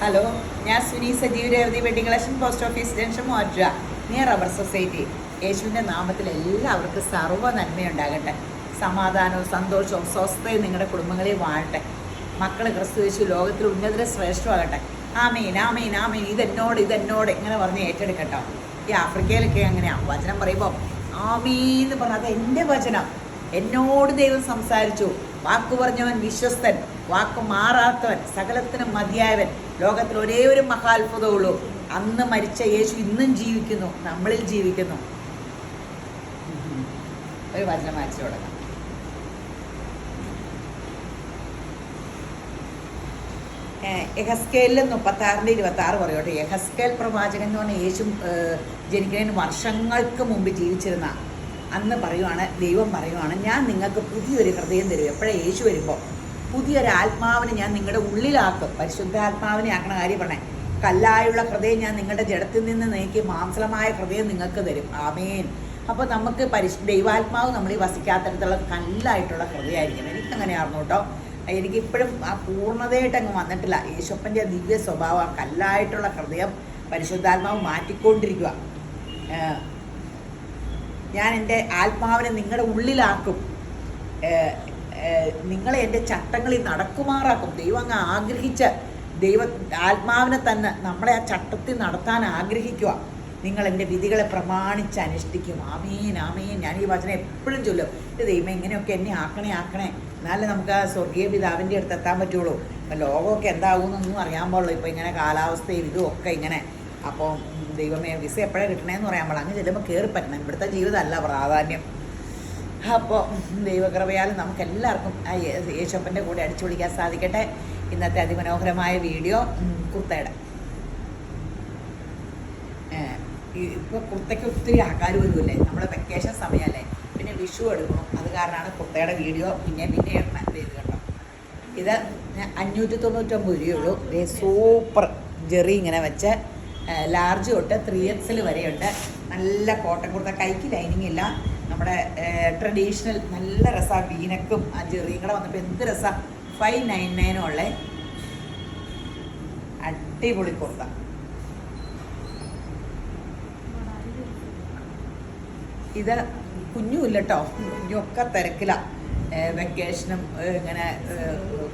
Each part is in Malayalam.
ഹലോ, ഞാൻ Suni Sajeev Revathi wedding collection, post office junction, മോറ്റുക, നിയർ റബ്ബർ സൊസൈറ്റി. യേശുവിൻ്റെ നാമത്തിൽ എല്ലാവർക്കും സർവ്വ നന്മയുണ്ടാകട്ടെ. സമാധാനവും സന്തോഷവും സ്വസ്ഥയും നിങ്ങളുടെ കുടുംബങ്ങളിൽ വാഴട്ടെ. മക്കൾ ക്രിസ്തു യേശു ലോകത്തിൽ ഉന്നതരെ ശ്രേഷ്ഠമാകട്ടെ. ആമീൻ ആമീൻ ആമീൻ. ഇതെന്നോട് ഇങ്ങനെ പറഞ്ഞ് ഏറ്റെടുക്കട്ടോ. ഈ ആഫ്രിക്കയിലൊക്കെ അങ്ങനെയാണ് വചനം പറയുമ്പോൾ ആമീന്ന് പറഞ്ഞാൽ അത് എൻ്റെ വചനം. എന്നോട് ദൈവം സംസാരിച്ചു. വാക്ക് പറഞ്ഞവൻ വിശ്വസ്തൻ, വാക്ക് മാറാത്തവൻ, സകലത്തിനും മതിയായവൻ. ലോകത്തിൽ ഒരേ ഒരു മഹാത്ഭുതമുള്ളൂ, അന്ന് മരിച്ച യേശു ഇന്നും ജീവിക്കുന്നു, നമ്മളിൽ ജീവിക്കുന്നു. ഒരു വചനം വായിച്ചു തുടങ്ങാം. യഹസ്കേലിൽ 36:26 പറയോട്ടെ. യഹസ്കേൽ പ്രവാചകൻ എന്ന് പറഞ്ഞാൽ യേശു ജനിക്കുന്നതിന് വർഷങ്ങൾക്ക് മുമ്പ് ജീവിച്ചിരുന്ന അന്ന് പറയുവാണ്, ദൈവം പറയുവാണ്, ഞാൻ നിങ്ങൾക്ക് പുതിയൊരു ഹൃദയം തരും. എപ്പോഴും യേശു വരുമ്പോൾ പുതിയൊരു ആത്മാവിനെ ഞാൻ നിങ്ങളുടെ ഉള്ളിലാക്കും. പരിശുദ്ധാത്മാവിനെ ആക്കണ കാര്യം പറഞ്ഞേ. കല്ലായുള്ള ഹൃദയം ഞാൻ നിങ്ങളുടെ ജഡത്തിൽ നിന്ന് നീക്കി മാംസളമായ ഹൃദയം നിങ്ങൾക്ക് തരും. ആമേൻ. അപ്പോൾ നമുക്ക് ദൈവാത്മാവ് നമ്മളീ വസിക്കാത്തരത്തുള്ള കല്ലായിട്ടുള്ള ഹൃദയമായിരിക്കും. എനിക്കങ്ങനെയായിരുന്നു കേട്ടോ. എനിക്കിപ്പോഴും ആ പൂർണ്ണതയായിട്ട് അങ്ങ് വന്നിട്ടില്ല. യേശുപ്പൻ്റെ ദിവ്യ സ്വഭാവം, കല്ലായിട്ടുള്ള ഹൃദയം പരിശുദ്ധാത്മാവ് മാറ്റിക്കൊണ്ടിരിക്കുക. ഞാൻ എൻ്റെ ആത്മാവിനെ നിങ്ങളുടെ ഉള്ളിലാക്കും, നിങ്ങളെ എൻ്റെ ചട്ടങ്ങളിൽ നടക്കുമാറാക്കും. ദൈവം അങ്ങ് ആഗ്രഹിച്ച് ആത്മാവിനെ തന്നെ നമ്മളെ ആ ചട്ടത്തിൽ നടത്താൻ ആഗ്രഹിക്കുക. നിങ്ങൾ എൻ്റെ വിധികളെ പ്രമാണിച്ച് അനുഷ്ഠിക്കും. ആമീൻ ആമീൻ. ഞാൻ ഈ വചനം എപ്പോഴും ചൊല്ലും. ദൈവം ഇങ്ങനെയൊക്കെ എന്നെ ആക്കണേ, എന്നാലേ നമുക്ക് ആ സ്വർഗീയ പിതാവിൻ്റെ അടുത്ത് എത്താൻ പറ്റുള്ളൂ. ഇപ്പം ലോകമൊക്കെ എന്താകുമെന്നൊന്നും അറിയാൻ പാടുള്ളൂ. ഇപ്പോൾ ഇങ്ങനെ കാലാവസ്ഥയും ഇതുമൊക്കെ ഇങ്ങനെ. അപ്പോൾ ദൈവമേ വിസ എപ്പോഴാണ് കിട്ടണേന്ന് പറയാൻ പാടില്ല. അങ്ങ് ചെല്ലുമ്പോൾ കയറി പറ്റണം. ഇവിടുത്തെ ജീവിതമല്ല പ്രാധാന്യം. അപ്പോൾ ദൈവകൃപയാൽ നമുക്കെല്ലാവർക്കും ആ യേശുപ്പൻ്റെ കൂടെ അടിച്ചു പിടിക്കാൻ സാധിക്കട്ടെ. ഇന്നത്തെ അതിമനോഹരമായ വീഡിയോ കുർത്തയുടെ. ഇപ്പോൾ കുർത്തയ്ക്ക് ഒത്തിരി ആൾക്കാർ വരുമല്ലേ, നമ്മുടെ വെക്കേഷൻ സമയമല്ലേ, പിന്നെ വിഷു എടുക്കണം. അത് കാരണമാണ് കുർത്തയുടെ വീഡിയോ പിന്നെ ചെയ്ത് കേട്ടോ. ഇത് 599 രൂപയുള്ളൂ. സൂപ്പർ ജെറി ഇങ്ങനെ വെച്ച് ലാർജ് തൊട്ട് 3XL വരെയുണ്ട്. നല്ല കോട്ടൺ കുർത്ത, കൈക്ക് ലൈനിങ് ഇല്ല. നമ്മുടെ ട്രഡീഷണൽ നല്ല രസമാണ്. വീനക്കും ആ ജെറിയും കൂടെ വന്നപ്പോൾ എന്ത് രസമാണ്. 599 ഉള്ള അടിപൊളി കുർത്ത. ഇത് കുഞ്ഞുമില്ല കേട്ടോ, കുഞ്ഞൊക്കെ തിരക്കില്ല. വെക്കേഷനും ഇങ്ങനെ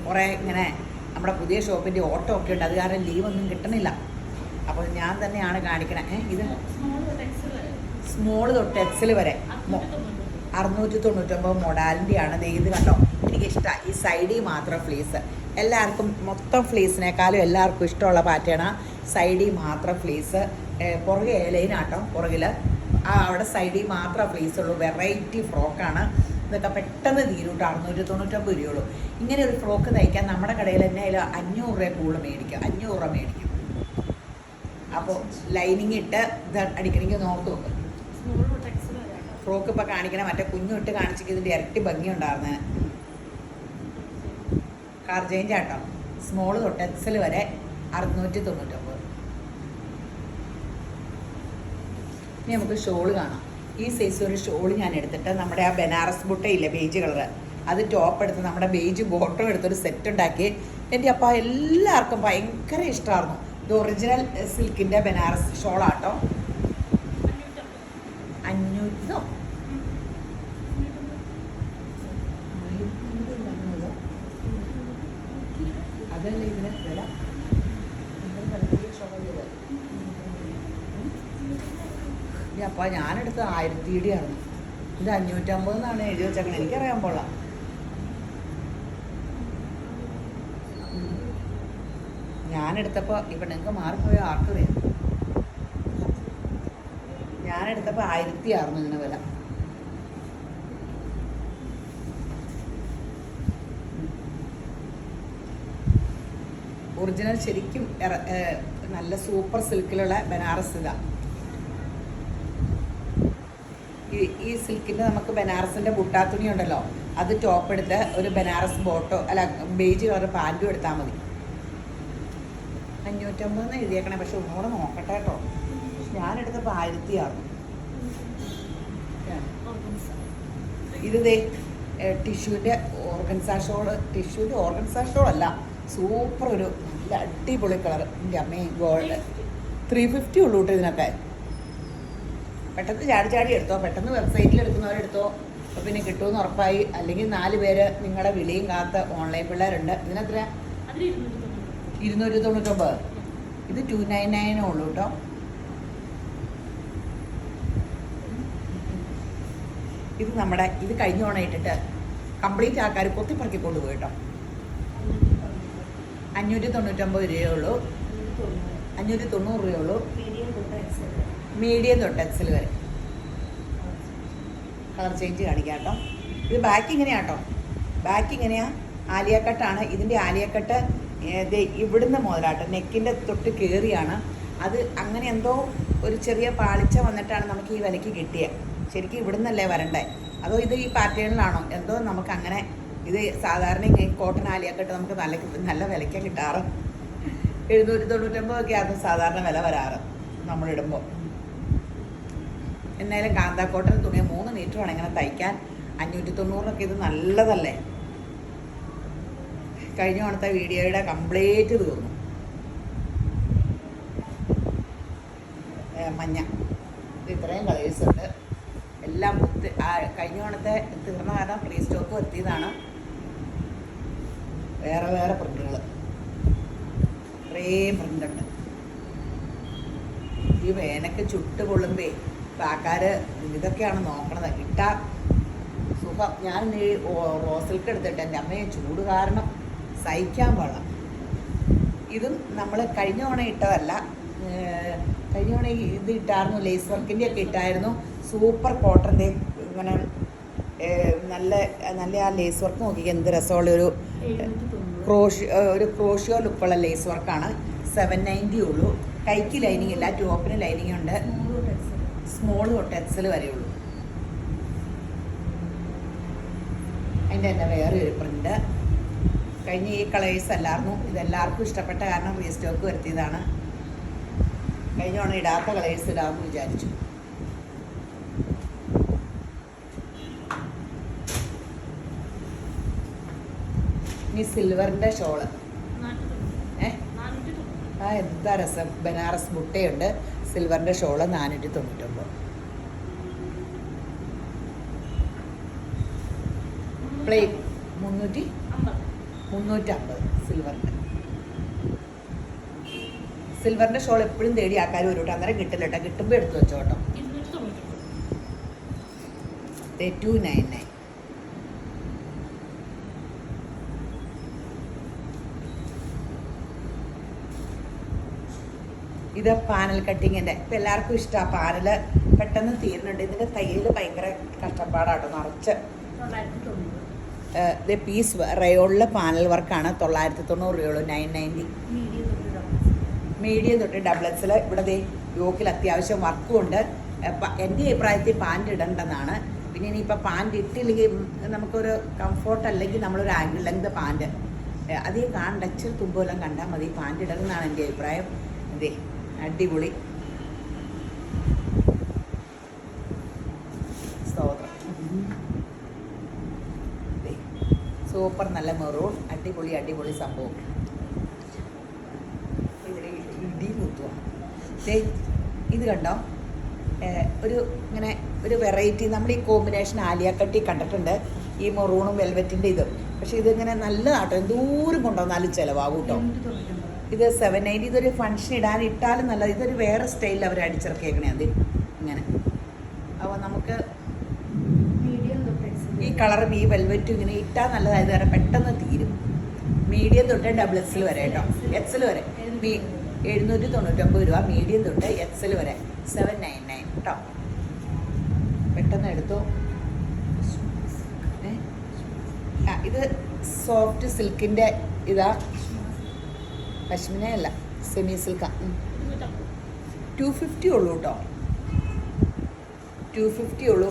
കുറേ ഇങ്ങനെ നമ്മുടെ പുതിയ ഷോപ്പിൻ്റെ ഓട്ടോ ഒക്കെ ഉണ്ട്. അത് കാരണം ലീവൊന്നും കിട്ടണില്ല. അപ്പോൾ ഞാൻ തന്നെയാണ് കാണിക്കണേ. ഇത് സ്മോൾ തൊട്ട് XL വരെ 699 മൊഡാലിൻ്റെ ആണ്. ഇത് കണ്ടോ, എനിക്കിഷ്ടമാണ്. ഈ സൈഡിൽ മാത്രം ഫ്ലീസ്. എല്ലാവർക്കും മൊത്തം ഫ്ലീസിനേക്കാളും എല്ലാവർക്കും ഇഷ്ടമുള്ള പാറ്റേണാണ് സൈഡിൽ മാത്രം ഫ്ലീസ്. പുറകെ ഏലയിനാട്ടോ, പുറകിൽ അവിടെ സൈഡിൽ മാത്രമേ ഫ്ലീസ് ഉള്ളൂ. വെറൈറ്റി ഫ്രോക്കാണ്. ഇതൊക്കെ പെട്ടെന്ന് തീരുട്ടോ. 699 രൂപയുള്ളൂ. ഇങ്ങനെ ഒരു ഫ്രോക്ക് തയ്ക്കാൻ നമ്മുടെ കടയിൽ തന്നെ 500 രൂപ കൂടുതൽ മേടിക്കും. 500 രൂപ മേടിക്കും. അപ്പോൾ ലൈനിങ് ഇട്ട് ഇത് അടിക്കണമെങ്കിൽ നോർത്ത് നോക്ക്. ഫ്രോക്ക് ഇപ്പോൾ കാണിക്കണേ, മറ്റേ കുഞ്ഞിട്ട് കാണിച്ചെങ്കിൽ ഇതിൻ്റെ ഇരട്ടി ഭംഗി ഉണ്ടായിരുന്നേ. കാർ ചേഞ്ച് ആട്ടോ. സ്മോൾ തൊട്ട് XL വരെ 699. ഇനി നമുക്ക് ഷോള് കാണാം. ഈ സൈസ് ഒരു ഷോള് ഞാൻ എടുത്തിട്ട് നമ്മുടെ ആ ബനാറസ് ബുട്ടയില്ലേ, ബേജ് കളറ്, അത് ടോപ്പ് എടുത്ത് നമ്മുടെ ബേജ് ബോട്ടം എടുത്തൊരു സെറ്റ് ഉണ്ടാക്കി. എൻ്റെ അപ്പം എല്ലാവർക്കും ഭയങ്കര ഇഷ്ടമായിരുന്നു. ഇത് ഒറിജിനൽ സിൽക്കിൻ്റെ ബനാറസ് ഷോളാട്ടോ. 500 അതല്ലേ ഇതിന് വില. അപ്പോൾ ഞാനെടുത്ത് 1000 ആണ്. ഇത് 550 എന്നാണ് എഴുതി വെച്ചേക്കണം. എനിക്കറിയാൻ പോളാം. ഞാനെടുത്തപ്പോൾ ഇപ്പം നിങ്ങൾക്ക് മാറിപ്പോയോ ആർക്കറിയാം. ഞാനെടുത്തപ്പോൾ 1000 ഇതിന് വില. ഒറിജിനൽ ശരിക്കും നല്ല സൂപ്പർ സിൽക്കിലുള്ള ബനാറസ് ഇതാ. ഈ സിൽക്കിൻ്റെ നമുക്ക് ബനാറസിൻ്റെ ബുട്ടാത്തുണി ഉണ്ടല്ലോ, അത് ടോപ്പ് എടുത്ത് ഒരു ബനാറസ് ബോട്ടോ ബേജ് കളർ പാൻറ്റും എടുത്താൽ മതി. 550 എഴുതിയേക്കണേ. പക്ഷെ ഒന്നുകൂടെ നോക്കട്ടെ കേട്ടോ. ഞാനെടുത്തപ്പോൾ 1000. ഇത് ടിഷ്യൂൻ്റെ ഓർഗൻസാ ഷോൾ. ടിഷ്യൂൻ്റെ ഓർഗൻസാ ഷോൾ അല്ല, സൂപ്പർ ഒരു നല്ല അടിപൊളി കളർ. എൻ്റെ അമ്മേ ഗോൾഡ് 350 ഉള്ളൂ കേട്ടോ ഇതിനൊക്കെ. പെട്ടെന്ന് ചാടി ചാടി എടുത്തോ, പെട്ടെന്ന് വെബ്സൈറ്റിൽ എടുക്കുന്നവരെടുത്തോ. അപ്പോൾ പിന്നെ കിട്ടുമെന്ന് ഉറപ്പായി. അല്ലെങ്കിൽ 4 പേര് നിങ്ങളുടെ വിളിയും കാത്ത് ഓൺലൈൻ പിള്ളേരുണ്ട്. ഇതിനെത്ര? 299. ഇത് 299 ഉള്ളൂ കേട്ടോ. ഇത് നമ്മുടെ ഇത് കഴിഞ്ഞ ഓണം ഇട്ടിട്ട് കംപ്ലീറ്റ് ആൾക്കാർ കൊത്തിപ്പറക്കി കൊണ്ടുപോയി കേട്ടോ. 599 രൂപയേ ഉള്ളൂ. 590 രൂപയേ ഉള്ളൂ. മീഡിയം തൊട്ട് എക്സൽ വരെ. കളർ ചേഞ്ച് കാണിക്കാം കേട്ടോ. ഇത് ബാക്ക് ഇങ്ങനെയാണ് കേട്ടോ. ബാക്ക് ഇങ്ങനെയാ, ആലിയ കട്ടാണ്. ഇതിൻ്റെ ആലിയ കട്ട് ഇവിടുന്ന് മുതലാട്ടോ, നെക്കിൻ്റെ തൊട്ട് കയറിയാണ്. അത് അങ്ങനെ എന്തോ ഒരു ചെറിയ പാളിച്ച വന്നിട്ടാണ് നമുക്ക് ഈ വിലയ്ക്ക് കിട്ടിയത്. ശരിക്കും ഇവിടുന്നല്ലേ വരണ്ടേ, അതോ ഇത് ഈ പാറ്റേണിലാണോ എന്തോ. നമുക്ക് അങ്ങനെ ഇത് സാധാരണ ഈ കോട്ടൺ ആലിയ കട്ട് നമുക്ക് നല്ല വിലയ്ക്കാണ് കിട്ടാറ്. 799 ഒക്കെയാണ് സാധാരണ വില വരാറ് നമ്മളിടുമ്പോൾ. എന്നാലും കാന്താ കോട്ടൺ തുണി 3 മീറ്റർ വേണം ഇങ്ങനെ തയ്ക്കാൻ. 590 ഇത് നല്ലതല്ലേ. കഴിഞ്ഞ ഓണത്തെ വീഡിയോയുടെ കംപ്ലീറ്റ് തീർന്നു. മഞ്ഞ ഇത് ഇത്രയും കളേഴ്സ് ഉണ്ട്. എല്ലാം കഴിഞ്ഞ ഓണത്തെ തീർന്ന കാരണം ഫ്രീ സ്റ്റോക്ക് എത്തിയതാണ്. വേറെ വേറെ പ്രിന്റുകൾ ഇത്രയും പ്രിൻ്റുണ്ട്. ഈ വേനൊക്കെ ചുട്ട് കൊള്ളുമ്പേ ആൾക്കാർ ഇതൊക്കെയാണ് നോക്കണത്. ഇട്ടാ സുഖം. ഞാൻ ഈ റോസിൽക്ക് എടുത്തിട്ട് എൻ്റെ അമ്മയെ ചൂട് കാരണം സഹിക്കാൻ പാടില്ല. ഇതും നമ്മൾ കഴിഞ്ഞ ഓണം ഇട്ടതല്ല. കഴിഞ്ഞ ഓണം ഇത് ഇട്ടായിരുന്നു, ലേസ് വർക്കിൻ്റെ ഒക്കെ ഇട്ടായിരുന്നു. സൂപ്പർ കോട്ടൻ്റെ ഇങ്ങനെ നല്ല നല്ല ആ ലേസ് വർക്ക് നോക്കി എന്ത് രസമുള്ളൊരു ക്രോഷ്യോ ലുക്കുള്ള ലേസ് വർക്കാണ്. 790 ഉള്ളൂ. കൈക്ക് ലൈനിങ് ഇല്ല, ടോപ്പിന് ലൈനിങ് ഉണ്ട്. സ്മോൾ തൊട്ട് എക്സൽ വരെയുള്ളൂ. അതിൻ്റെ തന്നെ വേറെ ഒരു പ്രിൻ്റ്. കഴിഞ്ഞ ഈ കളേഴ്സ് അല്ലായിരുന്നു. ഇതെല്ലാവർക്കും ഇഷ്ടപ്പെട്ട കാരണം റീസ്റ്റോക്ക് വരുത്തിയതാണ്. കഴിഞ്ഞ ഓണം ഇടാത്ത കളേഴ്സ് ഇടാമെന്ന് വിചാരിച്ചു. ഇനി സിൽവറിൻ്റെ ഷോള്. എന്താ രസം. ബനാറസ് ബുട്ടയുണ്ട്. സിൽവറിൻ്റെ ഷോള് 499. പ്ലെയിൻ 350 സിൽവറിൻ്റെ. സിൽവറിൻ്റെ ഷോൾ എപ്പോഴും തേടി ആൾക്കാർ വരും കേട്ടോ. അന്നേരം കിട്ടില്ല കേട്ടോ. കിട്ടുമ്പോൾ എടുത്തു വെച്ചോ കേട്ടോ. 299. ഇത് പാനൽ കട്ടിങ്ങിൻ്റെ. ഇപ്പം എല്ലാവർക്കും ഇഷ്ടമാണ് പാനൽ. പെട്ടെന്ന് തീരുന്നുണ്ട്. ഇതിൻ്റെ തയ്യൽ ഭയങ്കര കഷ്ടപ്പാടാട്ടോ. നിറച്ച് ഇത് പീസ് റയോണിലെ പാനൽ വർക്കാണ്. 990 രൂപയുള്ളൂ. 990. മീഡിയം തൊട്ട് ഡബിൾ എക്സൽ. ഇവിടെ ദേ യോക്കിൽ അത്യാവശ്യം വർക്കും ഉണ്ട്. എൻ്റെ അഭിപ്രായത്തിൽ പാൻറ് ഇടേണ്ടതാണ്. പിന്നെ ഇനിയിപ്പോൾ പാൻറ് ഇട്ടില്ലെങ്കിൽ നമുക്കൊരു കംഫോർട്ട്, അല്ലെങ്കിൽ നമ്മളൊരു ആംഗിൾ ലെങ്ത് പാൻറ് അധികം കാണണ്ട. ഇച്ചിരി തുമ്പെല്ലാം കണ്ടാൽ മതി. പാൻറ് ഇടണമെന്നാണ് എൻ്റെ അഭിപ്രായം. ഇതേ അടിപൊളി. സൂപ്പർ നല്ല മെറൂൺ. അടിപൊളി സംഭവം. ഇടി കുത്തുക. ഇത് കണ്ടോ, ഒരു ഇങ്ങനെ ഒരു വെറൈറ്റി. നമ്മൾ ഈ കോമ്പിനേഷൻ ആലിയ കട്ടി കണ്ടിട്ടുണ്ട്, ഈ മെറൂണും വെൽവെറ്റിൻ്റെ ഇതും. പക്ഷേ ഇതിങ്ങനെ നല്ലതാട്ടോ. എന്തോരം കൊണ്ടുവന്നാലും ചിലവാകും കേട്ടോ. ഇത് 790. ഇതൊരു ഫങ്ഷൻ ഇട്ടാലും നല്ലത്. ഇതൊരു വേറെ സ്റ്റൈലിൽ അവർ അടിച്ചിറക്കിയേക്കണേ. അത് ഇങ്ങനെ. അപ്പോൾ നമുക്ക് ഈ കളറും ഈ വെൽവെറ്റും ഇങ്ങനെ ഇട്ടാൽ നല്ലതായത് കാരണം പെട്ടെന്ന് തീരും. മീഡിയം തൊട്ട് ഡബിൾ എക്സൽ വരെ കേട്ടോ. എക്സൽ വരെ 799 രൂപ. മീഡിയം തൊട്ട് എക്സൽ വരെ 799 കേട്ടോ. പെട്ടെന്ന് എടുത്തോ. ഇത് സോഫ്റ്റ് സിൽക്കിൻ്റെ ഇതാ. പശ്മിനയല്ല, സെമി സിൽക്കാ. 250 ഉള്ളൂ കേട്ടോ. 250 ഉള്ളൂ.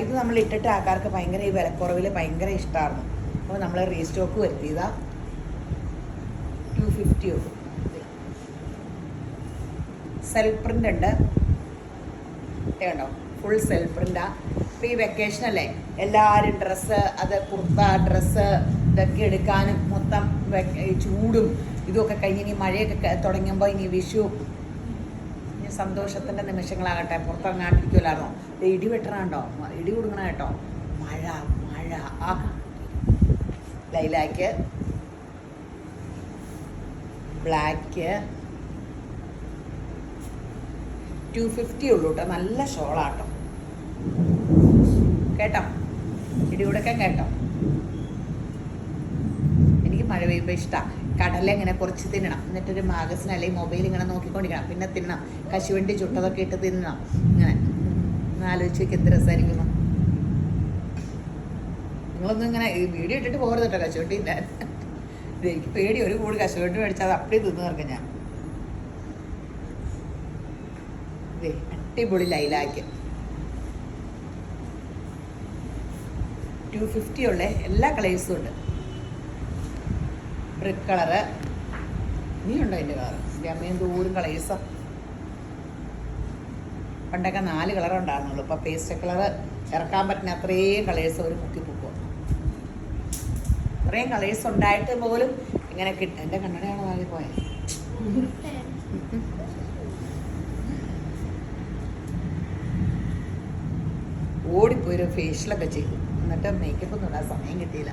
ഇത് നമ്മൾ ഇട്ടിട്ട് ആൾക്കാർക്ക് ഭയങ്കര ഈ വിലക്കുറവിൽ ഭയങ്കര ഇഷ്ടമായിരുന്നു. അപ്പോൾ നമ്മൾ റീസ്റ്റോക്ക് വരുത്തിയതാ. 250 ഉള്ളൂ. സെൽഫ് പ്രിൻ്റ് ഉണ്ട് കേട്ടോ. ഫുൾ സെൽഫ് പ്രിൻ്റാണ്. ഇപ്പോൾ ഈ വെക്കേഷനല്ലേ, എല്ലാവരും ഡ്രസ്സ്, അത് കുർത്ത ഡ്രസ്സ് ഇതൊക്കെ എടുക്കാനും മൊത്തം ചൂടും ഇതൊക്കെ കഴിഞ്ഞ് ഇനി മഴയൊക്കെ തുടങ്ങുമ്പോൾ ഇനി വിഷു, ഇനി സന്തോഷത്തിൻ്റെ നിമിഷങ്ങളാകട്ടെ. പുറത്തിറങ്ങാണ്ടിരിക്കുമല്ലായിരുന്നോ? ഇടി വെട്ടണുണ്ടോ? ഇടി കൊടുക്കണ കേട്ടോ. മഴ മഴ. ആ ലൈലാക്ക് ബ്ലാക്ക് 250 ഉള്ളൂ കേട്ടോ. നല്ല ഷോളാട്ടോ കേട്ടോ. ഇടികൂടൊക്കെ കേട്ടോ. എനിക്ക് മഴ പെയ്യുമ്പോൾ ഇഷ്ടമാണ്. കടലിങ്ങനെ കുറച്ച് തിന്നണം, എന്നിട്ടൊരു മാഗസിൻ അല്ലെങ്കിൽ മൊബൈൽ ഇങ്ങനെ നോക്കിക്കൊണ്ടിരിക്കണം, പിന്നെ തിന്നണം. കശുവണ്ടി ചുട്ടതൊക്കെ ഇട്ട് തിന്നണം. ഇങ്ങനെ ആലോചിച്ച് വയ്ക്ക് എന്ത് രസമായിരിക്കുന്നു. നിങ്ങളൊന്നും ഇങ്ങനെ വീഡിയോ ഇട്ടിട്ട് പോകരുത് കേട്ടോ കശുവണ്ടി തിന്നാൻ. എനിക്ക് പേടി, ഒരു കൂടി കശുവണ്ടി മേടിച്ചാൽ അത് அப்படியே തിന്നു തീർക്കും ഞാൻ. ഇതേ അടിപൊളി ലൈലാക്ക് 250 ഉള്ള എല്ലാ കളേഴ്സും ഉണ്ട്. ബ്രിക്ക് കളറ്, നീ ഉണ്ടോ എൻ്റെ കളർ? എൻ്റെ അമ്മയും ദൂരം കളേഴ്സാണ്. പണ്ടൊക്കെ 4 കളർ ഉണ്ടായിരുന്നുള്ളൂ. ഇപ്പോൾ പേസ്റ്റ് കളർ ഇറക്കാൻ പറ്റുന്ന അത്രയും കളേഴ്സ് ഒരു മുക്കി പൊക്കും. അത്രയും കളേഴ്സ് ഉണ്ടായിട്ട് പോലും ഇങ്ങനെ കിട്ടും. എൻ്റെ കണ്ണടയാണോ വാങ്ങി പോയത്? ഓടിപ്പോയൊരു ഫേഷ്യലൊക്കെ ചെയ്തു, എന്നിട്ട് മേക്കപ്പ് ഒന്നും ഇടാൻ സമയം കിട്ടിയില്ല.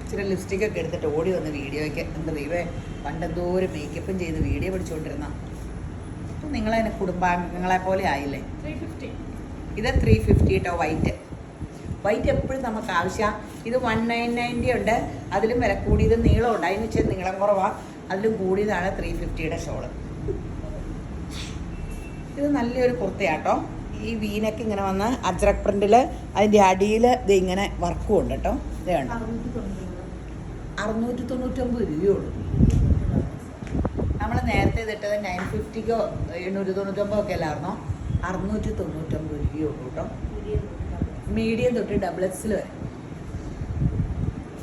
ഇച്ചിരി ലിപ്സ്റ്റിക്കൊക്കെ എടുത്തിട്ട് ഓടി വന്ന് വീഡിയോയ്ക്ക്. എന്താ ദൈവേ, പണ്ടെന്തോരം മേക്കപ്പും ചെയ്ത് വീഡിയോ പിടിച്ചുകൊണ്ടിരുന്ന. അപ്പം നിങ്ങളതിന് കുടുംബാംഗങ്ങളെ പോലെ ആയില്ലേ. 350. ഇത് 350 കേട്ടോ. വൈറ്റ് എപ്പോഴും നമുക്ക് ആവശ്യമാണ്. ഇത് 1990 ഉണ്ട്, അതിലും വില കൂടിയത് നീളമുണ്ട്. അതിന് വെച്ചാൽ നീളം കുറവാണ്, അതിലും കൂടിയതാണ് 350യുടെ ഷോള്. ഇത് നല്ലൊരു കുർത്തയാട്ടോ. ഈ വീനൊക്കെ ഇങ്ങനെ വന്ന് അജ്രക് പ്രിന്റിൽ അതിൻ്റെ അടിയിൽ ഇത് ഇങ്ങനെ വർക്കും ഉണ്ട് കേട്ടോ. ഇത് കണ്ടോ, 699 രൂപയുള്ളൂ. നമ്മൾ നേരത്തെ ഇതിട്ടത് 950ക്കോ 899 ഒക്കെ അല്ലായിരുന്നോ? 699 രൂപയുള്ളൂ കേട്ടോ. മീഡിയം തൊട്ട് ഡബിൾ എക്സിൽ വരെ.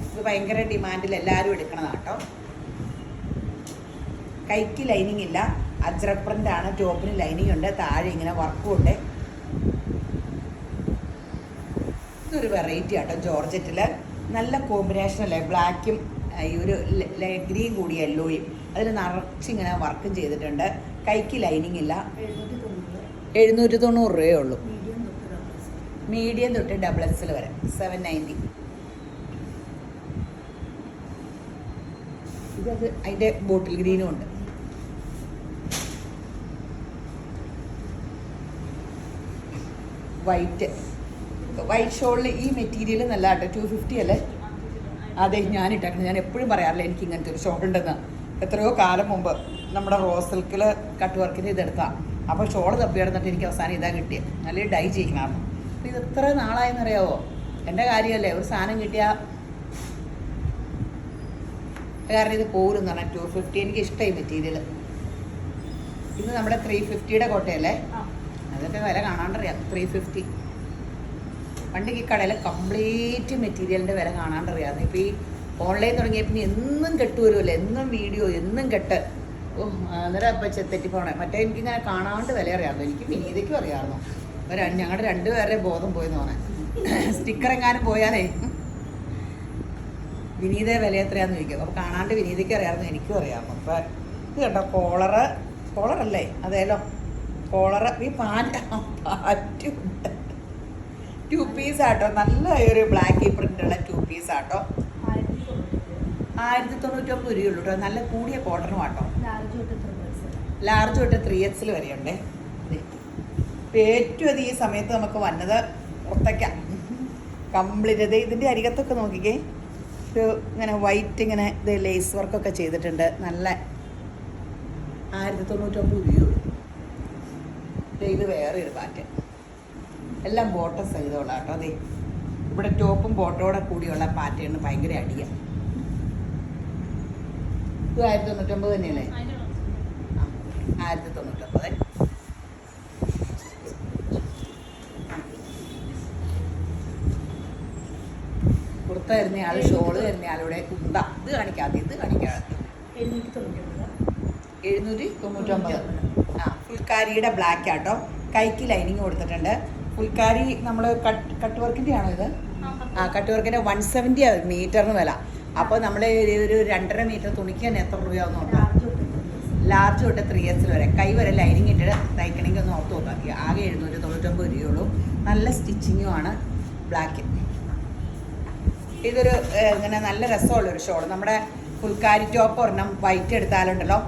ഇത് ഭയങ്കര ഡിമാൻഡിൽ എല്ലാവരും എടുക്കണതാണ് കേട്ടോ. കൈക്ക് ലൈനിങ് ഇല്ല, അജ്രക് പ്രിന്റ് ആണ്. ടോപ്പിന് ലൈനിങ് ഉണ്ട്, താഴെ ഇങ്ങനെ വർക്കും ഉണ്ട്. ഇതൊരു വെറൈറ്റി ആട്ടോ. ജോർജറ്റിൽ നല്ല കോമ്പിനേഷൻ അല്ലേ, ബ്ലാക്കും ഈ ഒരു ഗ്രീൻ കൂടി യെല്ലോയും. അതിൽ നിറച്ചിങ്ങനെ വർക്കും ചെയ്തിട്ടുണ്ട്. കൈക്ക് ലൈനിങ് ഇല്ല. 790 രൂപയേ ഉള്ളൂ. മീഡിയം തൊട്ട് ഡബിൾ എക്സിൽ വരെ 790. ഇതത് അതിൻ്റെ ബോട്ടിൽ ഗ്രീനും ഉണ്ട്. വൈറ്റ് ഷോളിൽ ഈ മെറ്റീരിയൽ നല്ല കേട്ടോ. 250 അല്ലേ? അതെ, ഞാനിട്ടേക്കണം. ഞാൻ എപ്പോഴും പറയാറില്ല എനിക്ക് ഇങ്ങനത്തെ ഒരു ഷോൾ ഉണ്ടെന്ന്. എത്രയോ കാലം മുമ്പ് നമ്മുടെ റോസ് സിൽക്കിൽ കട്ട് വർക്കിന് ഇതെടുത്താൽ. അപ്പോൾ ഷോൾ തപ്പി കിടന്നിട്ട് എനിക്ക് അവസാനം ഇതാ കിട്ടിയത്. നല്ല ഡൈ ചെയ്യിക്കണമായിരുന്നു. അപ്പോൾ ഇത് എത്ര നാളായെന്നറിയാവോ? എൻ്റെ കാര്യമല്ലേ, ഒരു സാധനം കിട്ടിയാൽ കാരണം ഇത് പോരുന്നാണ്. 250 എനിക്ക് ഇഷ്ടമായി മെറ്റീരിയൽ. ഇത് നമ്മുടെ 350യുടെ കോട്ടയല്ലേ? അതൊക്കെ വില കാണാണ്ടറിയാം. 350. പണ്ട് ഈ കടയിൽ കംപ്ലീറ്റ് മെറ്റീരിയലിൻ്റെ വില കാണാണ്ടറിയാം. ഇപ്പോൾ ഈ ഓൺലൈൻ തുടങ്ങിയപ്പോൾ എന്നും കെട്ട് വരുമല്ലോ, എന്നും വീഡിയോ, എന്നും കെട്ട്. ഓ, അന്നേരം ഇപ്പം തെറ്റിപ്പോണേ. മറ്റേ എനിക്കിങ്ങനെ കാണാണ്ട് വില അറിയാമല്ലോ. എനിക്ക് വിനീതയ്ക്കും അറിയാമായിരുന്നു. ഞങ്ങളുടെ 2 പേരുടെ ബോധം പോയെന്ന് പറഞ്ഞാൽ. സ്റ്റിക്കർ എങ്ങാനും പോയാലേ വിനീത വില എത്രയാന്ന് ചോദിക്കും. അപ്പോൾ കാണാണ്ട് വിനീതയ്ക്ക് അറിയാമായിരുന്നു, എനിക്കും അറിയാമായിരുന്നു. അപ്പം ഇത് കേട്ടോ, കോളറല്ലേ? അതേലോ കോളറ്. ഈ പാറ്റുണ്ട്. 2 പീസ് ആട്ടോ. നല്ല ഒരു ബ്ലാക്ക് പ്രിൻ്റുള്ള 2 പീസ് ആട്ടോ. 1099 രൂപയുള്ളൂ കേട്ടോ. നല്ല കൂടിയ കോട്ടണും ആട്ടോ. ലാർജ് തൊട്ട് 3X വരെയുണ്ടേ. ഏറ്റവും അത് ഈ സമയത്ത് നമുക്ക് വന്നത് പുറത്തേക്കാം കംപ്ലീറ്റ്. ഇതിൻ്റെ അരികത്തൊക്കെ നോക്കിക്കേ, ഒരു ഇങ്ങനെ വൈറ്റ് ഇങ്ങനെ ഇത് ലേസ് വർക്കൊക്കെ ചെയ്തിട്ടുണ്ട്. നല്ല 1099 രൂപയുള്ളൂ. ഇത് വേറെ ഒരു പാറ്റേൺ. എല്ലാം ബോട്ടം സൈതോളാം കേട്ടോ. അതെ, ഇവിടെ ടോപ്പും ബോട്ടോടെ കൂടിയുള്ള പാറ്റേണിന് ഭയങ്കര അടിയാണ്. ഇത് 1099 തന്നെയല്ലേ? 1099. കുർത്ത തരുന്നയാൾ, ഷോള് തരുന്നയാളുടെ കുന്ത. ഇത് കാണിക്കാതെ, ഇത് കാണിക്കാതെ. 799. ഫുൾക്കാരിയുടെ ബ്ലാക്ക് ആട്ടോ. കൈക്ക് ലൈനിങ് കൊടുത്തിട്ടുണ്ട്. ഫുൾക്കാരി നമ്മൾ കട്ട് വർക്കിൻ്റെ ആണോ ഇത്? കട്ട് വർക്കിൻ്റെ 170 മീറ്ററിന് വില. അപ്പോൾ നമ്മൾ ഒരു 2.5 മീറ്റർ തുണിക്ക് തന്നെ എത്ര രൂപയാണെന്ന് നോക്കാം. ലാർജ് തൊട്ട് 3S വരെ കൈ വരെ ലൈനിങ് ഇട്ട് തയ്ക്കണമെങ്കിൽ ഒന്ന് ഓർത്ത് നോക്കാം. ആകെ 799 രൂപയുള്ളൂ. നല്ല സ്റ്റിച്ചിങ്ങും ആണ്. ബ്ലാക്ക് ഇതൊരു ഇങ്ങനെ നല്ല രസമുള്ളൊരു ഷോൾ. നമ്മുടെ ഫുൾക്കാരി ടോപ്പ് ഒരെണ്ണം വൈറ്റ് എടുത്താലുണ്ടല്ലോ,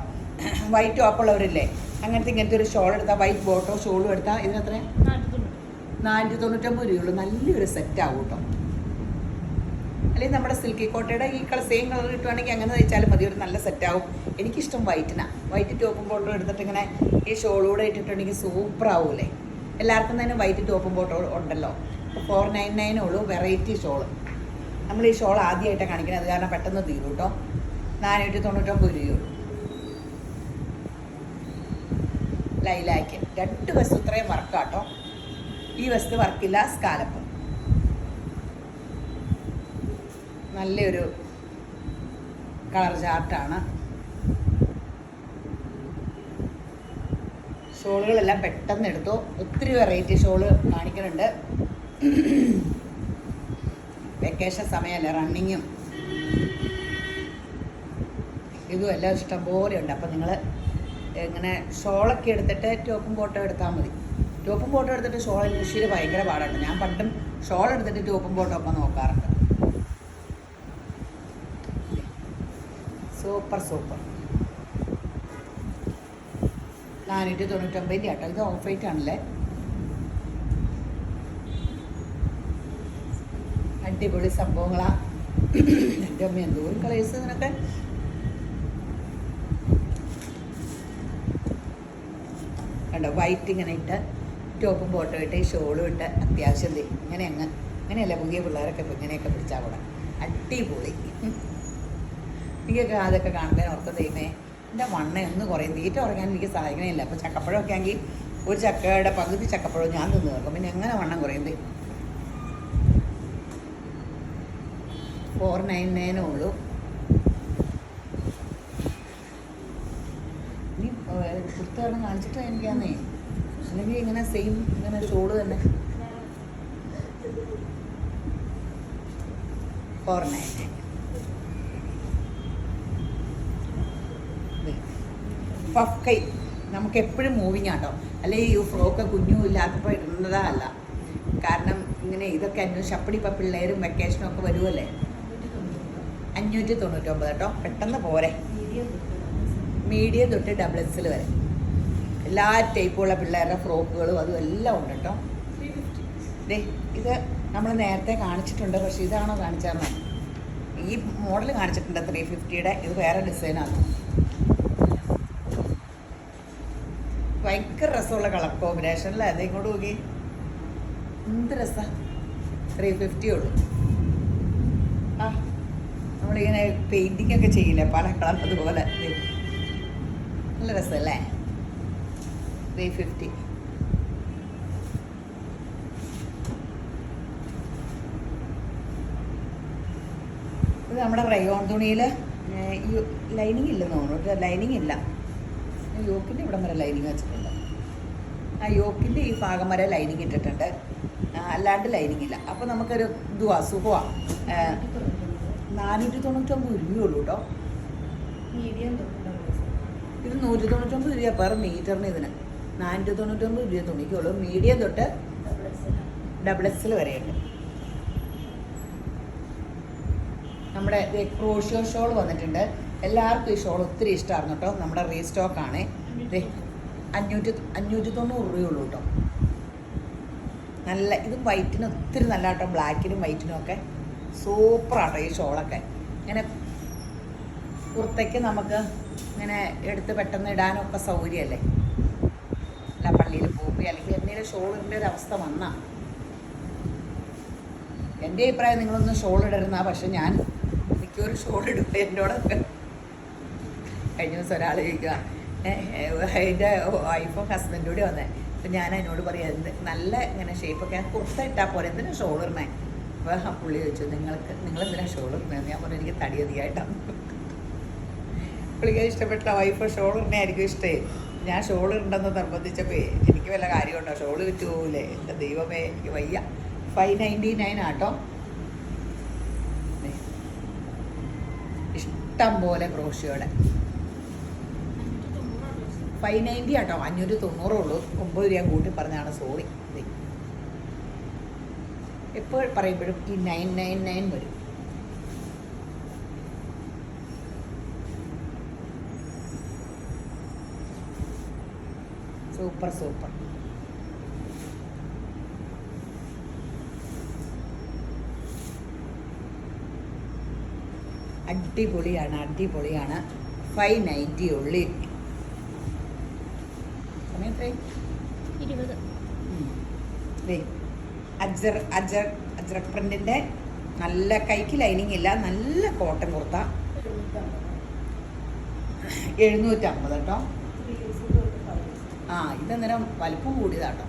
വൈറ്റ് ടോപ്പുള്ളവരില്ലേ, ഇങ്ങനത്തെ ഒരു ഷോൾ എടുത്താൽ, വൈറ്റ് ബോട്ടോ ഷോളും എടുത്താൽ ഇതിനെത്ര 499 രൂപയുള്ളൂ. നല്ലൊരു സെറ്റ് ആവും കേട്ടോ. അല്ലെങ്കിൽ നമ്മുടെ സിൽക്കി കോട്ടയുടെ ഈ സെയിം കളർ കിട്ടുവാണെങ്കിൽ അങ്ങനെ തയ്ച്ചാലും മതി. ഒരു നല്ല സെറ്റാവും. എനിക്കിഷ്ടം വൈറ്റിനാണ്. വൈറ്റ് ടോപ്പും ബോട്ടോ എടുത്തിട്ട് ഇങ്ങനെ ഈ ഷോളൂടെ ഇട്ടിട്ടുണ്ടെങ്കിൽ സൂപ്പർ ആവൂലേ. എല്ലാവർക്കും തന്നെ വൈറ്റ് ടോപ്പും ബോട്ടോ ഉണ്ടല്ലോ. 499 ഉള്ളൂ വെറൈറ്റി ഷോള്. നമ്മൾ ഈ ഷോൾ ആദ്യമായിട്ടാണ് കാണിക്കുന്നത്, അത് കാരണം പെട്ടെന്ന് തീരും കേട്ടോ. 499 രൂപയുള്ളൂ. ലൈലാക്ക് 2 വശം ഇത്രയും വർക്കാട്ടോ. ഈ വശത്ത് വർക്കില്ല, സ്കാലപ്പ്. നല്ലൊരു കളർ ചാർട്ടാണ്. ഷോളുകളെല്ലാം പെട്ടെന്ന് എടുത്തു. ഒത്തിരി വെറൈറ്റി ഷോള് കാണിക്കുന്നുണ്ട്. വെക്കേഷൻ സമയമല്ലേ, റണ്ണിങ്ങും ഇതും എല്ലാം ഇഷ്ടം പോലെ ഉണ്ട്. അപ്പം നിങ്ങൾ ഇങ്ങനെ ഷോളൊക്കെ എടുത്തിട്ട് ടോപ്പും ബോട്ടോ എടുത്താൽ മതി. ടോപ്പും ബോട്ടോ എടുത്തിട്ട് ഷോൾ മെഷീന് ഭയങ്കര പാടാണ്. ഞാൻ പണ്ടും ഷോൾ എടുത്തിട്ട് ടോപ്പും ബോട്ടോ ഒക്കെ നോക്കാറുണ്ട്. സൂപ്പർ 499 കേട്ടോ. ഇത് ഓഫ് വൈറ്റ് ആണല്ലേ, അടിപൊളി സംഭവങ്ങളാ. എൻ്റെ അമ്മ എന്തോരം കളേഴ്സ് ഇതിനൊക്കെ. കണ്ടോ, വൈറ്റ് ഇങ്ങനെ ഇട്ട് ടോപ്പും ബോട്ടോ ഇട്ട് ഷോളും ഇട്ട് അത്യാവശ്യം ഇങ്ങനെയല്ല പുതിയ പിള്ളേരൊക്കെ ഇപ്പം ഇങ്ങനെയൊക്കെ പിടിച്ചാൽ കൂടെ അടിപൊളി. എനിക്കൊക്കെ അതൊക്കെ കാണുമ്പോൾ ഓർക്കം ദൈവമേ എൻ്റെ വണ്ണയൊന്നും കുറയും. തീറ്റ കുറയ്ക്കാൻ എനിക്ക് സഹായിക്കണമില്ല. അപ്പോൾ ചക്കപ്പഴമൊക്കെ ആണെങ്കിൽ ഒരു ചക്കയുടെ പകുതി ചക്കപ്പഴം ഞാൻ തിന്ന് തീർക്കും. പിന്നെ എങ്ങനെ വണ്ണം കുറയുന്നത്? 499 ഉള്ളൂ. ഇനി പുസ്തകം കാണിച്ചിട്ട് എനിക്കാന്നേ, അല്ലെങ്കിൽ ഇങ്ങനെ സെയിം ഇങ്ങനെ ഷോള് തന്നെ 499. പഫ് കൈ നമുക്ക് എപ്പോഴും മൂവിങ് ആട്ടോ. അല്ലെങ്കിൽ ഈ ഫ്രോക്ക് കുഞ്ഞും ഇല്ലാത്തപ്പോൾ ഇടുന്നതാ അല്ല. കാരണം ഇങ്ങനെ ഇതൊക്കെ ഷപ്പടി ഇപ്പം പിള്ളേരും വെക്കേഷനും ഒക്കെ വരുമല്ലേ. 599 കേട്ടോ. പെട്ടെന്ന് പോരെ. മീഡിയം തൊട്ട് XXL വരെ എല്ലാ ടൈപ്പുള്ള പിള്ളേരുടെ ഫ്രോക്കുകളും അതും എല്ലാം ഉണ്ട് കേട്ടോ. ഇത് നമ്മൾ നേരത്തെ കാണിച്ചിട്ടുണ്ട്. പക്ഷേ ഇതാണോ കാണിച്ചാൽ ഈ മോഡൽ കാണിച്ചിട്ടുണ്ട് 350യുടെ. ഇത് വേറെ ഡിസൈനാണ്. ഭയങ്കര രസമുള്ള കളർ കോമ്പിനേഷൻ അല്ലേ. അത് ഇങ്ങോട്ട് നോക്കി എന്ത് രസമാണ്. 350 ഉള്ളൂ. ആ നമ്മളിങ്ങനെ പെയിൻറ്റിങ് ഒക്കെ ചെയ്യില്ലേ പല കളർ, അതുപോലെ നല്ല രസമല്ലേ. 350. ഇത് നമ്മുടെ റയോൺ തുണിയിൽ ലൈനിങ് ഇല്ലെന്ന് തോന്നുന്നു. ലൈനിങ് ഇല്ല. യോക്കിൻ്റെ ഇവിടം വരെ ലൈനിങ് വെച്ചിട്ടുണ്ട്. ആ യോക്കിൻ്റെ ഈ ഭാഗം വരെ ലൈനിങ് ഇട്ടിട്ടുണ്ട്. അല്ലാണ്ട് ലൈനിങ് ഇല്ല. അപ്പോൾ നമുക്കൊരു ഇതുവാ സുഖമാണ്. 499 രൂപയുള്ളൂ കേട്ടോ. ഇത് 199 രൂപ പെർ മീറ്ററിന്. ഇതിന് 499 രൂപ തുണിക്കുള്ളൂ. മീഡിയം തൊട്ട് XXL വരെയുണ്ട്. നമ്മുടെ ക്രോഷ്യോ ഷോൾ വന്നിട്ടുണ്ട്. എല്ലാവർക്കും ഈ ഷോൾ ഒത്തിരി ഇഷ്ടമായിരുന്നു കേട്ടോ. നമ്മുടെ റീസ്റ്റോക്കാണ്. 590 രൂപയുള്ളൂ കേട്ടോ. നല്ല ഇത് വൈറ്റിന് ഒത്തിരി നല്ല കേട്ടോ. ബ്ലാക്കിനും വൈറ്റിനും ഒക്കെ സൂപ്പറാട്ടോ ഈ ഷോളൊക്കെ. ഇങ്ങനെ പുറത്തേക്ക് നമുക്ക് ഇങ്ങനെ എടുത്ത് പെട്ടെന്ന് ഇടാനൊക്കെ സൗകര്യമല്ലേ. അല്ല പള്ളിയിൽ പോകുമ്പോൾ അല്ലെങ്കിൽ എന്തെങ്കിലും ഷോളിൻ്റെ ഒരു അവസ്ഥ വന്നാൽ എൻ്റെ അഭിപ്രായം നിങ്ങളൊന്നും ഷോൾ ഇടരുന്ന. പക്ഷെ ഞാൻ എനിക്കൊരു ഷോൾ ഇടുമ്പോൾ എന്നോടൊക്കെ കഴിഞ്ഞ ദിവസം ഒരാൾ ചോദിക്കുക, എൻ്റെ വൈഫും ഹസ്ബൻഡും കൂടി വന്നേ. അപ്പം ഞാൻ അതിനോട് പറയാം എന്ത് നല്ല ഇങ്ങനെ ഷേപ്പൊക്കെ കുർത്ത ഇട്ടാൽ പോലെ എന്തിനാണ് ഷോൾ ഇടണേ. അപ്പോൾ പുള്ളി ചോദിച്ചു നിങ്ങളെന്തിനാണ് ഷോൾ ഇടുന്നത്. ഞാൻ പറഞ്ഞു എനിക്ക് തടി അധികമായിട്ടാണ്. പുള്ളിക്ക് ഇഷ്ടപ്പെട്ട വൈഫ് ഷോൾ ഇടുന്നതായിരിക്കും ഇഷ്ടമേ. ഞാൻ ഷോൾ ഇടണ്ടെന്ന് നിർബന്ധിച്ചപ്പോൾ എനിക്ക് വല്ല കാര്യമുണ്ടോ, ഷോൾ വിറ്റ് പോകില്ലേ. എൻ്റെ ദൈവമേ എനിക്ക് വയ്യ. 599 ആട്ടോ. ഇഷ്ടം പോലെ ബ്രോഷിയോടെ 590 ആട്ടോ, 590 ഉള്ളൂ. 9 രൂപ കൂട്ടി പറഞ്ഞാണ്, സോറി. എപ്പോൾ പറയുമ്പോഴും ഈ 999 വരും. Super super. അടിപൊളിയാണ്, അടിപൊളിയാണ്. 590 ഉള്ളി. സമയത്രേ 20. അജ്രക് പ്രിന്റിന്റെ നല്ല കൈക്ക് ലൈനിങ് ഇല്ല, നല്ല കോട്ടൺ കുർത്ത 750 കേട്ടോ. ഇതന്നേരം വലുപ്പം കൂടിയതാട്ടോ.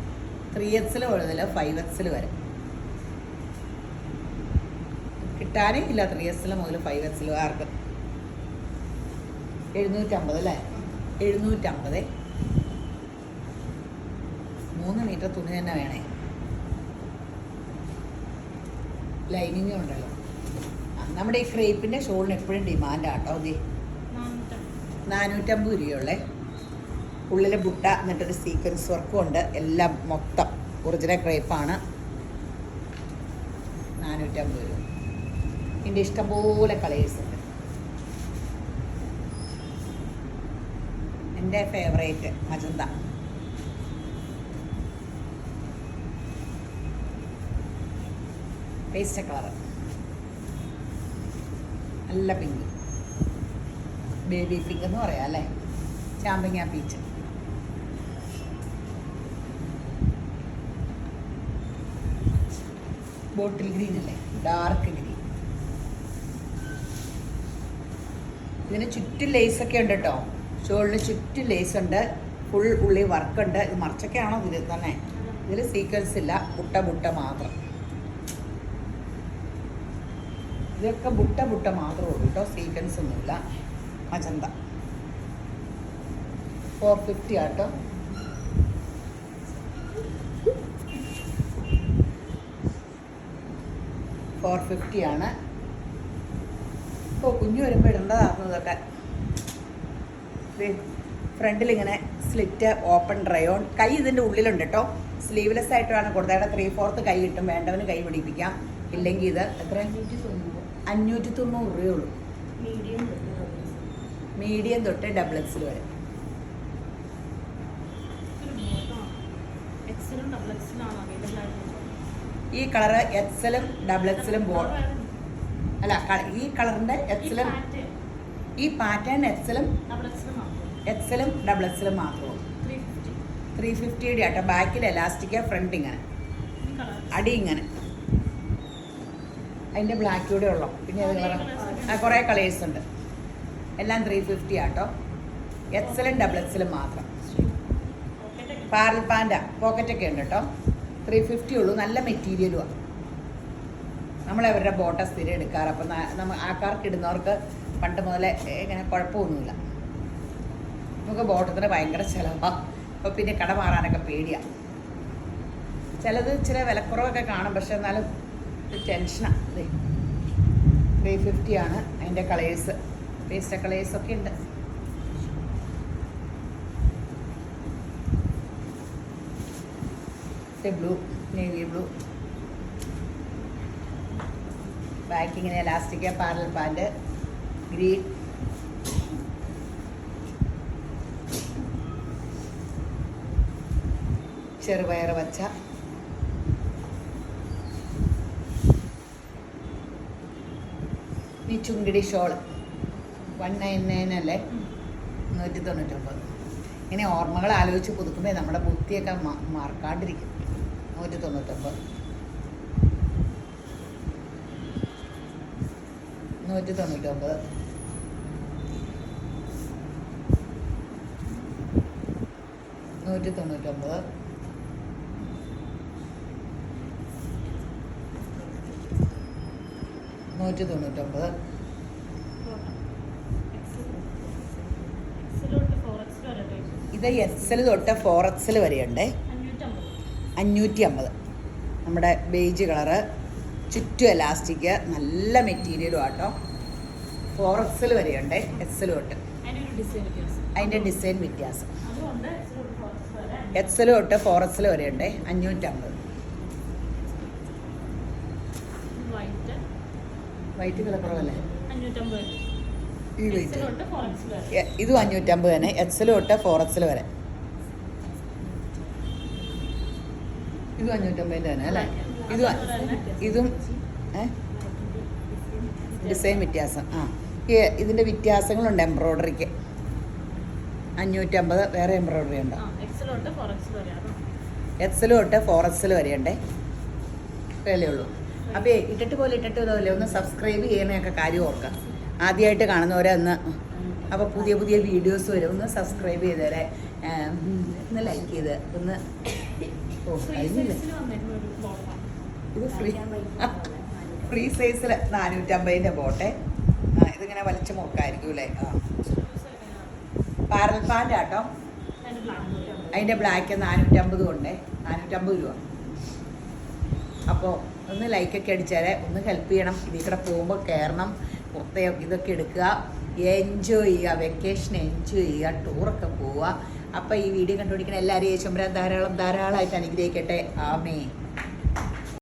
3XL മുതൽ 5XL വരെ കിട്ടാനേ ഇല്ല. 3XL മുതൽ 5XL ആർക്ക് 750 അല്ലേ? 750. 3 മീറ്റർ തുണി തന്നെ വേണേ. ലൈനിങ്ങും ഉണ്ടല്ലോ. നമ്മുടെ ഈ ക്രേപ്പിൻ്റെ ഷോളിന് എപ്പോഴും ഡിമാൻഡാട്ടോ. ഇത് 450 രൂപയുള്ളേ. ഉള്ളിലെ ബുട്ട എന്നിട്ടൊരു സീക്വൻസ് വർക്കും ഉണ്ട്. എല്ലാം മൊത്തം ഒറിജിനൽ ക്രേപ്പാണ്. 450 രൂപ. ഇതിൻ്റെ ഇഷ്ടംപോലെ കളേഴ്സ് ഉണ്ട്. എൻ്റെ ഫേവറേറ്റ് മജന്ത. പേസ്റ്റ് കളർ, നല്ല പിങ്ക്, ബേബി പിങ്ക് എന്ന് പറയാം അല്ലേ? ചാമ്പങ്ങ പീച്ച്. ബോട്ടിൽ ഗ്രീൻ അല്ലേ? Dark green. ഇതിന് ചുറ്റും ലേസൊക്കെ ഉണ്ട് കേട്ടോ. ഷോളിന് ചുറ്റും ലേസ് ഉണ്ട്. ഫുൾ ഉള്ളി വർക്കുണ്ട്. ഇത് മറച്ചൊക്കെയാണോ ഇതിൽ തന്നെ? ഇതിൽ സീക്വൻസ് ഇല്ല, ബുട്ട മാത്രം. ഇതൊക്കെ ബുട്ട മാത്രമേ ഉള്ളൂ കേട്ടോ, സീക്വൻസ് ഒന്നുമില്ല. മജന്ത 450 ആട്ടോ. $450 ഇപ്പോൾ കുഞ്ഞു വരുമ്പോൾ ഇടേണ്ടതായിരുന്നു ഇതൊക്കെ. ഫ്രണ്ടിലിങ്ങനെ സ്ലിറ്റ് ഓപ്പൺ ഡ്രൈ ഓൺ. കൈ ഇതിൻ്റെ ഉള്ളിലുണ്ട് കേട്ടോ. സ്ലീവ്ലെസ് ആയിട്ട് വേണം കൊടുത്തേടെ. 3/4 കൈ കിട്ടും. വേണ്ടവന് കൈ പിടിപ്പിക്കാം. ഇല്ലെങ്കിൽ ഇത് എത്ര? 590 രൂപയുള്ളൂ. മീഡിയം തൊട്ട് XXL വരെ. ഈ കളറ് XLഉം XXLഉം അല്ല, ഈ കളറിന്റെ XLഉം ഈ പാറ്റേൺ XLഉം XXLഉം മാത്രമേ. 350 ആട്ടോ. ബാക്കിൽ എലാസ്റ്റിക്, ഫ്രണ്ട് ഇങ്ങനെ, അടി ഇങ്ങനെ. അതിൻ്റെ ബ്ലാക്ക് കൂടെ ഉള്ളു. പിന്നെ കുറേ കളേഴ്സ് ഉണ്ട്. എല്ലാം 350 ആട്ടോ. XLഉം XXLഉം മാത്രം. പാരൽ പാൻറ്റ പോക്കറ്റൊക്കെ ഉണ്ട് കേട്ടോ. 350 ഉള്ളൂ. നല്ല മെറ്റീരിയലുമാണ്. നമ്മളവരുടെ ബോട്ട സ്ഥിരം എടുക്കാറ്. അപ്പം നമ്മൾ ആൾക്കാർക്ക് ഇടുന്നവർക്ക് പണ്ട് മുതലേ ഇങ്ങനെ കുഴപ്പമൊന്നുമില്ല. നമുക്ക് ബോട്ടത്തിന് ഭയങ്കര ചിലവാണ്. അപ്പോൾ പിന്നെ കട മാറാനൊക്കെ പേടിയാണ്. ചിലത് ഇച്ചിരി വിലക്കുറവൊക്കെ കാണും, പക്ഷെ എന്നാലും ടെൻഷനാണ്. 350 ആണ്. അതിൻ്റെ കളേഴ്സ്, പേസ്റ്റ കളേഴ്സൊക്കെ ഉണ്ട്. Blue, navy blue. ബാക്കിങ്ങനെ എലാസ്റ്റിക്, പാരൽ പാൻറ്, ഗ്രീൻ. ചെറുപയർ പച്ച. ഈ ചുങ്കിടി ഷോൾ 199 അല്ലേ? 199. ഇങ്ങനെ ഓർമ്മകൾ ആലോചിച്ച് പുതുക്കുമ്പോൾ നമ്മുടെ ബുദ്ധിയൊക്കെ മറക്കാണ്ടിരിക്കും. 199. 199. 199. ഇത് XL തൊട്ട് 4XL വരെയുണ്ട്. 550. നമ്മുടെ ബേജ് കളറ്, ചുറ്റും എലാസ്റ്റിക്, നല്ല മെറ്റീരിയലും ആട്ടോ. 4XL വരെയുണ്ട്, എക്സൽ തൊട്ട്. അതിൻ്റെ ഡിസൈൻ വ്യത്യാസം. എക്സൽ തൊട്ട് 4XL വരെയുണ്ട്, 550. വൈറ്റ് കളർ കുറവല്ലേ? ഈ വൈറ്റ് ഇതും 550 തന്നെ. എക്സൽ തൊട്ട് 4XL വരെ. ഇതും 550 തന്നെ അല്ലേ? ഇതും ഡിസൈൻ വ്യത്യാസം. ഇതിൻ്റെ വ്യത്യാസങ്ങളുണ്ട്. എംബ്രോയ്ഡറിക്ക് 550 വേറെ എംബ്രോയ്ഡറി ഉണ്ട്. എക്സൽ തൊട്ട് 4XL വരെയുണ്ട്. വിലയേ ഉള്ളൂ. അപ്പോൾ ഇട്ടിട്ട് ഇതല്ലേ, ഒന്ന് സബ്സ്ക്രൈബ് ചെയ്യണയൊക്കെ കാര്യം ഓർക്കാം. ആദ്യമായിട്ട് കാണുന്നവരെ ഒന്ന്. അപ്പോൾ പുതിയ വീഡിയോസ് വരും. ഒന്ന് സബ്സ്ക്രൈബ് ചെയ്തേരെ, ഒന്ന് ലൈക്ക് ചെയ്ത് ഒന്ന്. ഇത് ഫ്രീ സൈസിൽ 450 ബോട്ടെ. ഇതിങ്ങനെ വലിച്ചു മുറുക്കായിരിക്കും അല്ലേ? പാരൽ പാൻ്റ് ആട്ടോ. അതിൻ്റെ ബ്ലാക്ക് 450 ഉണ്ട്, 450 രൂപ. അപ്പോൾ ഒന്ന് ലൈക്കൊക്കെ അടിച്ചാലേ ഒന്ന് ഹെൽപ്പ് ചെയ്യണം. ഇതിൽ കൂടെ പോകുമ്പോൾ കയറണം, പുറത്തെ ഇതൊക്കെ എടുക്കുക, എൻജോയ് ചെയ്യുക, വെക്കേഷൻ എൻജോയ് ചെയ്യുക, ടൂറൊക്കെ പോവുക. അപ്പോൾ ഈ വീഡിയോ കണ്ടുപിടിക്കുന്ന എല്ലാവരും യേശുമ്പരാൻ ധാരാളമായിട്ട് അനുഗ്രഹിക്കട്ടെ. ആമേ.